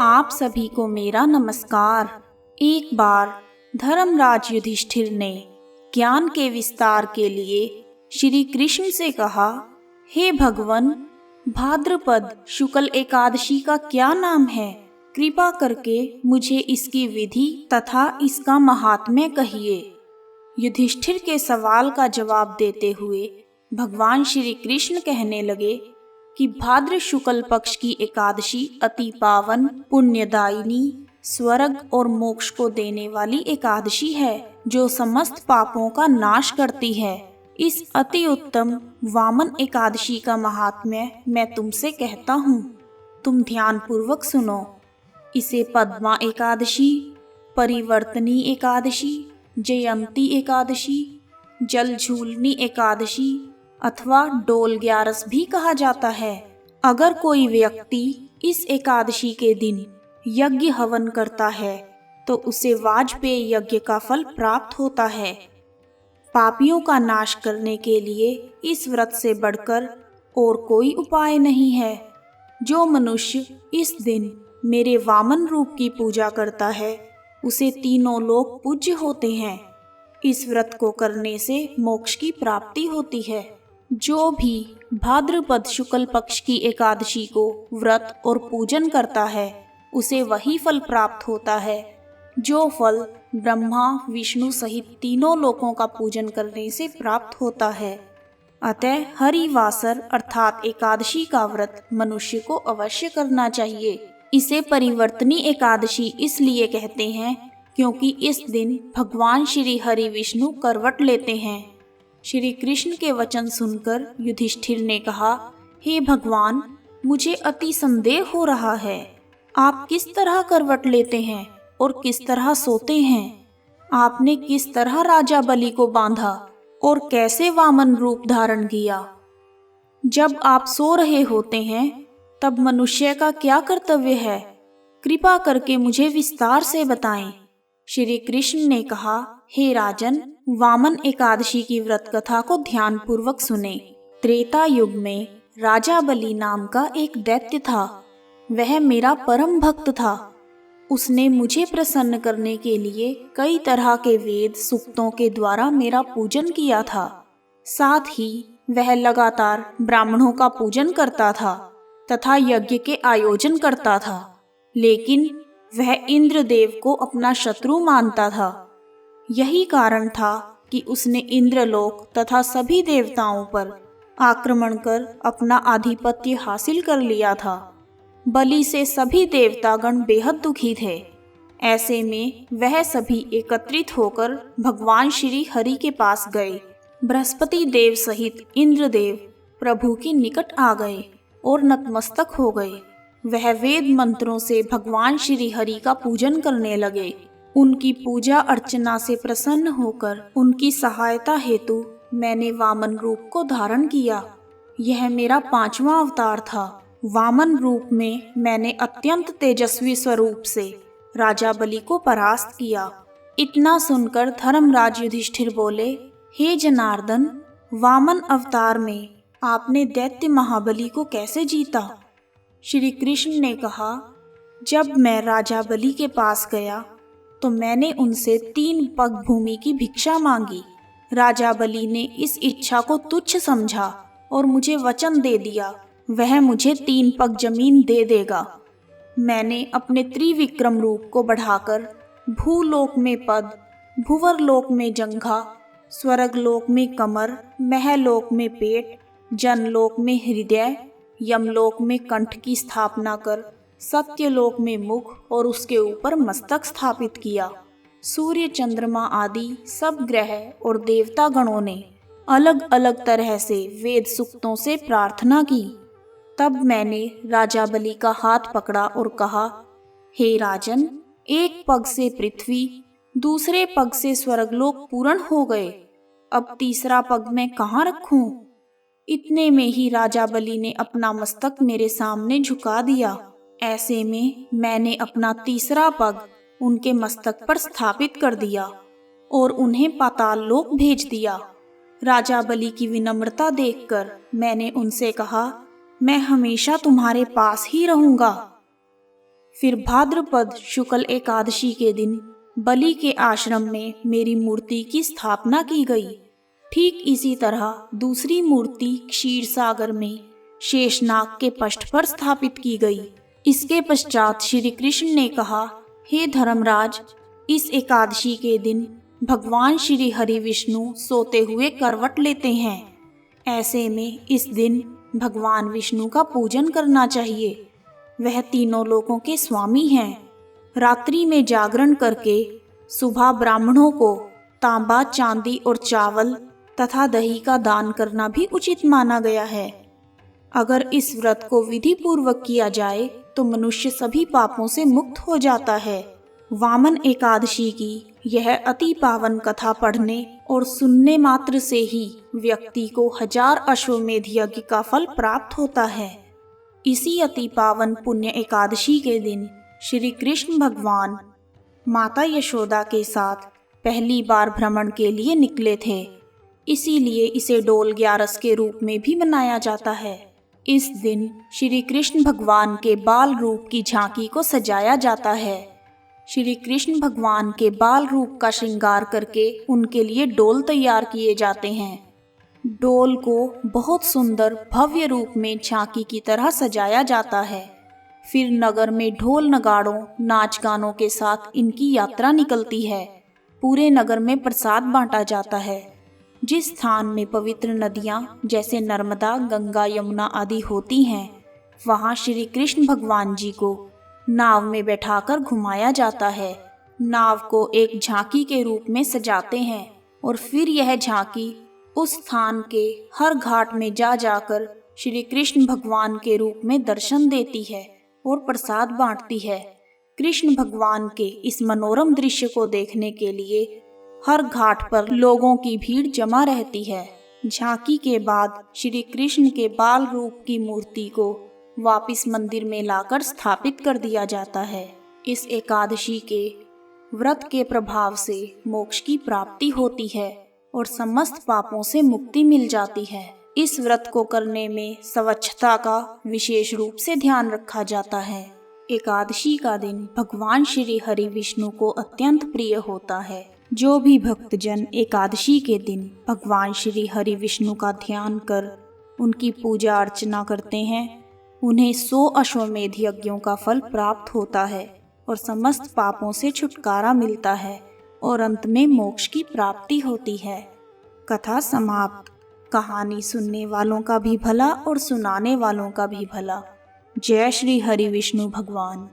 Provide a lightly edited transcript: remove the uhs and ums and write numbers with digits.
आप सभी को मेरा नमस्कार। एक बार धर्मराज युधिष्ठिर ने ज्ञान के विस्तार के लिए श्री कृष्ण से कहा, हे भगवन, भाद्रपद शुक्ल एकादशी का क्या नाम है? कृपा करके मुझे इसकी विधि तथा इसका महात्म्य कहिए। युधिष्ठिर के सवाल का जवाब देते हुए भगवान श्री कृष्ण कहने लगे कि भाद्र शुक्ल पक्ष की एकादशी अति पावन, पुण्यदायिनी, स्वर्ग और मोक्ष को देने वाली एकादशी है, जो समस्त पापों का नाश करती है। इस अति उत्तम वामन एकादशी का महात्म्य मैं तुमसे कहता हूँ, तुम ध्यान पूर्वक सुनो। इसे पद्मा एकादशी, परिवर्तनी एकादशी, जयंती एकादशी, जलझूलनी एकादशी अथवा डोल ग्यारस भी कहा जाता है। अगर कोई व्यक्ति इस एकादशी के दिन यज्ञ हवन करता है तो उसे वाजपेय यज्ञ का फल प्राप्त होता है। पापियों का नाश करने के लिए इस व्रत से बढ़कर और कोई उपाय नहीं है। जो मनुष्य इस दिन मेरे वामन रूप की पूजा करता है उसे तीनों लोक पूज्य होते हैं। इस व्रत को करने से मोक्ष की प्राप्ति होती है। जो भी भाद्रपद शुक्ल पक्ष की एकादशी को व्रत और पूजन करता है उसे वही फल प्राप्त होता है जो फल ब्रह्मा विष्णु सहित तीनों लोकों का पूजन करने से प्राप्त होता है। अतः हरिवासर अर्थात एकादशी का व्रत मनुष्य को अवश्य करना चाहिए। इसे परिवर्तनी एकादशी इसलिए कहते हैं क्योंकि इस दिन भगवान श्री हरि विष्णु करवट लेते हैं। श्री कृष्ण के वचन सुनकर युधिष्ठिर ने कहा, हे भगवान, मुझे अति संदेह हो रहा है। आप किस तरह करवट लेते हैं और किस तरह सोते हैं? आपने किस तरह राजा बलि को बांधा और कैसे वामन रूप धारण किया? जब आप सो रहे होते हैं तब मनुष्य का क्या कर्तव्य है? कृपा करके मुझे विस्तार से बताएं। श्री कृष्ण ने कहा, हे राजन, वामन एकादशी की व्रत कथा को ध्यान पूर्वक सुने। त्रेता युग में राजा बलि नाम का एक दैत्य था। वह मेरा परम भक्त था। उसने मुझे प्रसन्न करने के लिए कई तरह के वेद सूक्तों के द्वारा मेरा पूजन किया था। साथ ही वह लगातार ब्राह्मणों का पूजन करता था तथा यज्ञ के आयोजन करता था, लेकिन वह इंद्रदेव को अपना शत्रु मानता था। यही कारण था कि उसने इंद्रलोक तथा सभी देवताओं पर आक्रमण कर अपना आधिपत्य हासिल कर लिया था। बलि से सभी देवतागण बेहद दुखी थे। ऐसे में वह सभी एकत्रित होकर भगवान श्री हरि के पास गए। बृहस्पति देव सहित इंद्रदेव प्रभु के निकट आ गए और नतमस्तक हो गए। वह वेद मंत्रों से भगवान श्री हरि का पूजन करने लगे। उनकी पूजा अर्चना से प्रसन्न होकर उनकी सहायता हेतु मैंने वामन रूप को धारण किया। यह मेरा 5वां अवतार था। वामन रूप में मैंने अत्यंत तेजस्वी स्वरूप से राजा बलि को परास्त किया। इतना सुनकर धर्मराज युधिष्ठिर बोले, हे जनार्दन, वामन अवतार में आपने दैत्य महाबली को कैसे जीता? श्री कृष्ण ने कहा, जब मैं राजा बलि के पास गया तो मैंने उनसे 3 पग भूमि की भिक्षा मांगी। राजा बलि ने इस इच्छा को तुच्छ समझा और मुझे वचन दे दिया वह मुझे 3 पग जमीन दे देगा। मैंने अपने त्रिविक्रम रूप को बढ़ाकर भूलोक में पद, भुवरलोक में जंघा, स्वर्गलोक में कमर, महलोक में पेट, जनलोक में हृदय, यमलोक में कंठ की स्थापना कर सत्यलोक में मुख और उसके ऊपर मस्तक स्थापित किया। सूर्य, चंद्रमा आदि सब ग्रह और देवता गणों ने अलग अलग तरह से वेद सूक्तों से प्रार्थना की। तब मैंने राजा बलि का हाथ पकड़ा और कहा, हे राजन, एक पग से पृथ्वी, दूसरे पग से स्वर्गलोक पूर्ण हो गए। अब तीसरा पग मैं कहाँ रखूं? इतने में ही राजा बलि ने अपना मस्तक मेरे सामने झुका दिया। ऐसे में मैंने अपना तीसरा पग उनके मस्तक पर स्थापित कर दिया और उन्हें पाताल लोक भेज दिया। राजा बलि की विनम्रता देखकर मैंने उनसे कहा, मैं हमेशा तुम्हारे पास ही रहूंगा। फिर भाद्रपद शुक्ल एकादशी के दिन बलि के आश्रम में मेरी मूर्ति की स्थापना की गई। ठीक इसी तरह दूसरी मूर्ति क्षीर सागर में शेषनाग के पृष्ठ पर स्थापित की गई। इसके पश्चात श्री कृष्ण ने कहा, हे धर्मराज, इस एकादशी के दिन भगवान श्री हरि विष्णु सोते हुए करवट लेते हैं। ऐसे में इस दिन भगवान विष्णु का पूजन करना चाहिए। वह तीनों लोकों के स्वामी हैं। रात्रि में जागरण करके सुबह ब्राह्मणों को तांबा, चांदी और चावल तथा दही का दान करना भी उचित माना गया है। अगर इस व्रत को विधि पूर्वक किया जाए तो मनुष्य सभी पापों से मुक्त हो जाता है। वामन एकादशी की यह अति पावन कथा पढ़ने और सुनने मात्र से ही व्यक्ति को 1000 अश्वमेध यज्ञ का फल प्राप्त होता है। इसी अति पावन पुण्य एकादशी के दिन श्री कृष्ण भगवान माता यशोदा के साथ पहली बार भ्रमण के लिए निकले थे। इसीलिए इसे डोल ग्यारस के रूप में भी मनाया जाता है। इस दिन श्री कृष्ण भगवान के बाल रूप की झांकी को सजाया जाता है। श्री कृष्ण भगवान के बाल रूप का श्रृंगार करके उनके लिए डोल तैयार किए जाते हैं। डोल को बहुत सुंदर भव्य रूप में झांकी की तरह सजाया जाता है। फिर नगर में ढोल नगाड़ों, नाच गानों के साथ इनकी यात्रा निकलती है। पूरे नगर में प्रसाद बांटा जाता है। जिस स्थान में पवित्र नदियाँ जैसे नर्मदा, गंगा, यमुना आदि होती हैं, वहाँ श्री कृष्ण भगवान जी को नाव में बैठाकर घुमाया जाता है। नाव को एक झांकी के रूप में सजाते हैं और फिर यह झांकी उस स्थान के हर घाट में जा जाकर श्री कृष्ण भगवान के रूप में दर्शन देती है और प्रसाद बांटती है। कृष्ण भगवान के इस मनोरम दृश्य को देखने के लिए हर घाट पर लोगों की भीड़ जमा रहती है। झांकी के बाद श्री कृष्ण के बाल रूप की मूर्ति को वापस मंदिर में लाकर स्थापित कर दिया जाता है। इस एकादशी के व्रत के प्रभाव से मोक्ष की प्राप्ति होती है और समस्त पापों से मुक्ति मिल जाती है। इस व्रत को करने में स्वच्छता का विशेष रूप से ध्यान रखा जाता है। एकादशी का दिन भगवान श्री हरि विष्णु को अत्यंत प्रिय होता है। जो भी भक्तजन एकादशी के दिन भगवान श्री हरि विष्णु का ध्यान कर उनकी पूजा अर्चना करते हैं, उन्हें 100 अश्वमेध यज्ञों का फल प्राप्त होता है और समस्त पापों से छुटकारा मिलता है और अंत में मोक्ष की प्राप्ति होती है। कथा समाप्त। कहानी सुनने वालों का भी भला और सुनाने वालों का भी भला। जय श्री हरि विष्णु भगवान।